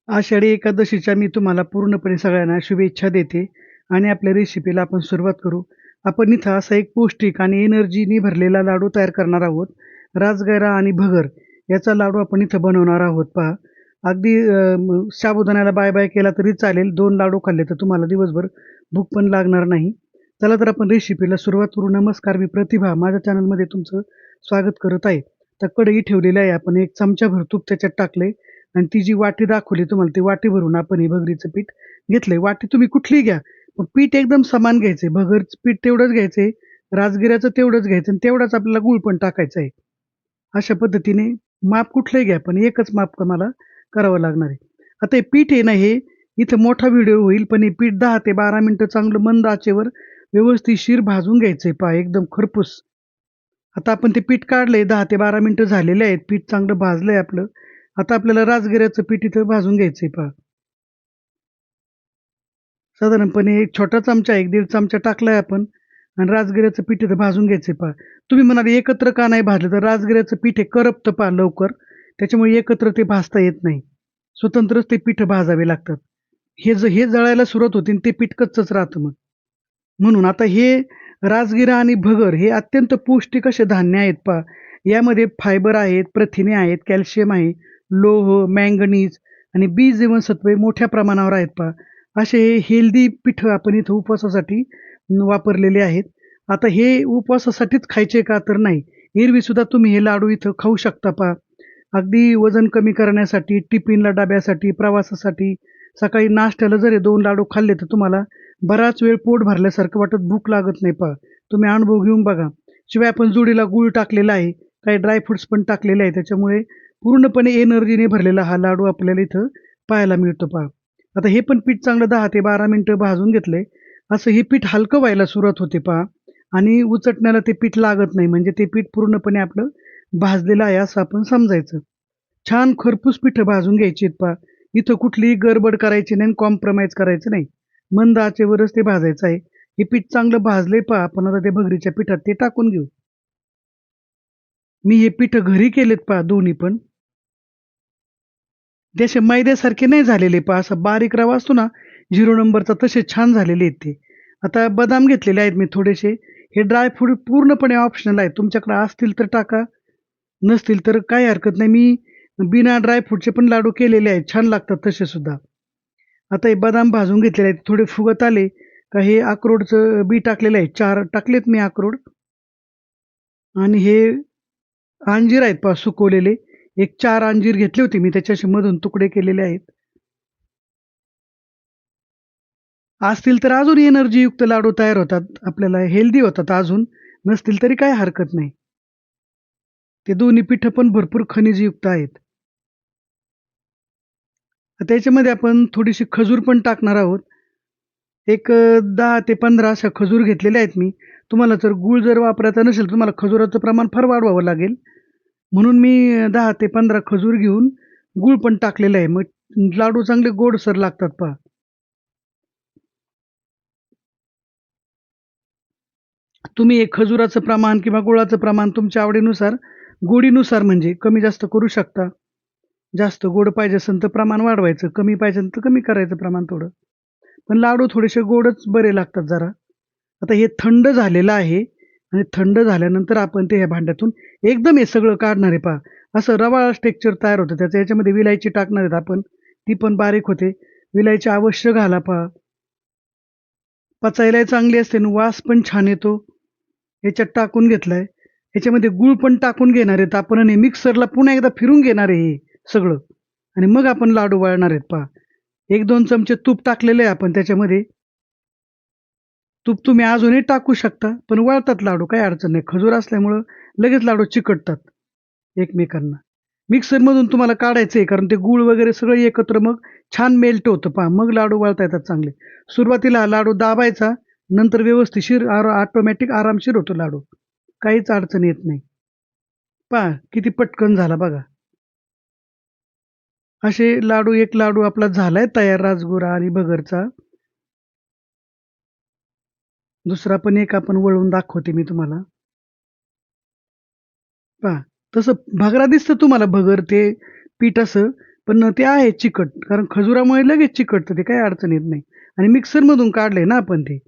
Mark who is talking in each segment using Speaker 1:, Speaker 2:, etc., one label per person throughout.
Speaker 1: आषाढी एकादशीच्या मी तुम्हाला पूर्णपणे सगळ्यांना शुभेच्छा देते आणि आपल्या रेसिपीला आपण सुरुवात करू. आपण इथं असा एक पौष्टिक आणि एनर्जीनी भरलेला लाडू तयार करणार आहोत. राजगिरा आणि भगर याचा लाडू आपण इथं बनवणार आहोत पहा. अगदी साबुदाण्याला बाय-बाय केला तरी चालेल. 2 लाडू खाल्ले तर तुम्हाला दिवसभर भूक पण लागणार नाही. चला तर आपण रेसिपीला सुरुवात करू. नमस्कार, मी प्रतिभा माझ्या चॅनलमध्ये तुमचं स्वागत करत आहे. तर कढई ठेवलेली आहे. आपण 1 चमचाभर तूप त्याच्यात टाकले आणि ती जी वाटी दाखवली तुम्हाला ती वाटी भरून आपण हे भगरीचं पीठ घेतलंय. वाटी तुम्ही कुठलीही घ्या. पण पीठ एकदम समान घ्यायचंय. भगरचं पीठ तेवढंच घ्यायचंय, राजगिऱ्याचं तेवढंच घ्यायचं आणि तेवढाच आपल्याला गूळ पण टाकायचा आहे. अशा पद्धतीने माप कुठलंही घ्या, पण एकच माप तुम्हाला करावं लागणार आहे. आता हे पीठ आहे ना हे इथं मोठा व्हिडिओ होईल, पण हे पीठ 10 ते 12 मिनिटं चांगलं मंद आचेवर व्यवस्थितशीर भाजून घ्यायचंय पहा एकदम खरपूस. आता आपण ते पीठ काढलंय 10 ते 12 मिनिटं झालेले आहेत. पीठ चांगलं भाजलंय आपलं. आता आपल्याला राजगिऱ्याचं पीठ इथं भाजून घ्यायचंय पहा. साधारणपणे एक छोटा चमचा, 1-1.5 चमचा टाकलाय आपण आणि राजगिऱ्याचं पीठ इथं भाजून घ्यायचंय पहा. तुम्ही म्हणाल एकत्र का नाही भाजलं, तर राजगिऱ्याचं पीठ हे करपतं पहा लवकर. त्याच्यामुळे एकत्र ते भाजता येत नाही. स्वतंत्रच ते पीठ भाजावे लागतात. हे जळायला सुरुवात होते आणि ते पीठ कच्चंच राहतं मग. म्हणून आता हे राजगिरा आणि भगर हे अत्यंत पौष्टिक असे धान्य आहेत पहा. यामध्ये फायबर आहेत, प्रथिने आहेत, कॅल्शियम आहे, लोह, मॅंगनीज आणि बी जीवनसत्वे मोठ्या प्रमाणावर आहेत पहा. असे हेल्दी पिठं आपण इथं उपवासासाठी वापरलेले आहेत. आता हे उपवासासाठीच खायचे का? तर नाही. एरवी सुद्धा तुम्ही हे लाडू इथं खाऊ शकता पहा. अगदी वजन कमी करण्यासाठी, टिफिनला डब्यासाठी, प्रवासासाठी, सकाळी नाश्त्याला जर हे 2 लाडू खाल्ले तर तुम्हाला बराच वेळ पोट भरल्यासारखं वाटत, भूक लागत नाही पहा. तुम्ही अनुभव घेऊन बघा. शिवाय आपण जोडीला गूळ टाकलेला आहे, काही ड्रायफ्रुट्स पण टाकलेले आहे. त्याच्यामुळे पूर्णपणे एनर्जीने भरलेला हा लाडू आपल्याला इथं पाहायला मिळतो पहा. आता हे पण पीठ चांगलं 10 ते 12 मिनिटं भाजून घेतलंय. असं हे पीठ हलकं व्हायला सुरुवात होते पहा आणि उचटण्याला ते पीठ लागत नाही. म्हणजे ते पीठ पूर्णपणे आपलं भाजलेलं आहे असं आपण समजायचं. छान खरपूस पिठं भाजून घ्यायची आहेत पहा. इथं कुठलीही गडबड करायची नाही आणि कॉम्प्रोमाईज करायचं नाही. मंद आचेवरच ते भाजायचं आहे. हे पीठ चांगलं भाजलंय पहा. आपण आता ते भगरीच्या पिठात ते टाकून घेऊ. मी हे पिठं घरी केलेत पहा दोन्ही पण. ते असे मैद्यासारखे नाही झालेले पहा. असा बारीक रवा असतो ना 0 नंबरचा तसे छान झालेले आहेत ते. आता बदाम घेतलेले आहेत मी थोडेसे. हे ड्राय फ्रूट पूर्णपणे ऑप्शनल आहे. तुमच्याकडे असतील तर टाका, नसतील तर काही हरकत नाही. मी बिना ड्राय फ्रूटचे पण लाडू केलेले आहेत. छान लागतात तसे सुद्धा. आता हे बदाम भाजून घेतलेले आहेत. थोडे फुगत आले का हे अक्रोडचं बी टाकलेलं आहे. 4 टाकलेत मी अक्रोड आणि हे अंजीर आहेत पहा सुकवलेले. एक 4 अंजीर घेतले होते मी त्याचे असे मधून तुकडे केलेले आहेत. असतील तर अजून एनर्जीयुक्त लाडू तयार होतात. आपल्याला हेल्दी होतात अजून. नसतील तरी काही हरकत नाही. ते दोन्ही पिठं पण भरपूर खनिजयुक्त आहेत. त्याच्यामध्ये आपण थोडीशी खजूर पण टाकणार आहोत. एक 10 ते 15 अशा खजूर घेतलेल्या आहेत मी. तुम्हाला जर गूळ जर वापरायचा नसेल, तर तुम्हाला खजुराचं प्रमाण फार वाढवावं लागेल. म्हणून मी 10 ते 15 खजूर घेऊन गूळ पण टाकलेला आहे. मग लाडू चांगले गोडसर लागतात पहा. तुम्ही हे खजुराचं प्रमाण किंवा गुळाचं प्रमाण तुमच्या आवडीनुसार, गोडीनुसार म्हणजे कमी जास्त करू शकता. जास्त गोड पाहिजे असेल तर प्रमाण वाढवायचं, कमी पाहिजे तर कमी करायचं प्रमाण थोडं. पण लाडू थोडेसे गोडच बरे लागतात जरा. आता हे थंड झालेलं आहे आणि थंड झाल्यानंतर आपण ते ह्या भांड्यातून एकदम हे सगळं काढणार आहे पहा. असं रवाळ टेक्स्चर तयार होतं त्याचं. याच्यामध्ये विलायची टाकणार आहेत आपण. ती पण बारीक होते. विलायची अवश्य घाला पहा. पचायलाही चांगली असते आणि वास पण छान येतो. ह्याच्यात टाकून घेतलाय. ह्याच्यामध्ये गूळ पण टाकून घेणार आहेत आपण आणि मिक्सरला पुन्हा एकदा फिरून घेणार आहे हे सगळं आणि मग आपण लाडू वळणार आहेत पहा. 1-2 चमचे तूप टाकलेले आहे आपण त्याच्यामध्ये. तूप तुम्ही अजूनही टाकू शकता, पण वळतात लाडू काही अडचण नाही. खजूर असल्यामुळं लगेच लाडू चिकटतात एकमेकांना. मिक्सरमधून तुम्हाला काढायचं आहे कारण ते गूळ वगैरे सगळं एकत्र मग छान मेल्ट होतं पहा. मग लाडू वळता येतात चांगले. सुरुवातीला हा लाडू दाबायचा, नंतर व्यवस्थिशीर ऑटोमॅटिक आरामशीर होतो लाडू. काहीच अडचण येत नाही. पहा किती पटकन झाला बघा. असे लाडू एक लाडू आपला झालाय तयार राजगुरा आणि भगरचा. दुसरा पण एक आपण वळवून दाखवते मी तुम्हाला. पहा तसं भगरा दिसतं तुम्हाला भगर ते पीठ असं, पण ते आहे चिकट. कारण खजुरामुळे लगेच चिकटतं ते काही अडचण येत नाही. आणि मिक्सरमधून काढले ना आपण ते.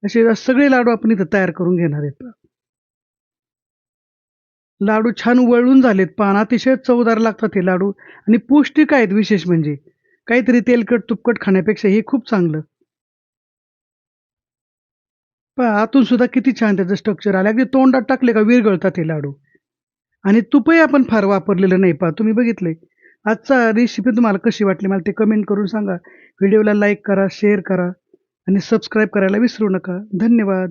Speaker 1: असे सगळे लाडू आपण इथं तयार करून घेणार आहेत. लाडू छान वळून झालेत पहा अतिशय चवदार लागतात हे लाडू आणि पौष्टिक आहेत विशेष म्हणजे. काहीतरी तेलकट-तुपकट खाण्यापेक्षा हे खूप चांगलं. पहा आतून सुद्धा किती छान त्याचं स्ट्रक्चर आलं. अगदी तोंडात टाकले का विरघळतात हे लाडू. आणि तूपही आपण फार वापरलेलं नाही पहा तुम्ही बघितलंय. आजचा रेसिपी तुम्हाला कशी वाटली मला ते कमेंट करून सांगा. व्हिडिओला लाईक करा, शेअर करा आणि सबस्क्राईब करायला विसरू नका. धन्यवाद.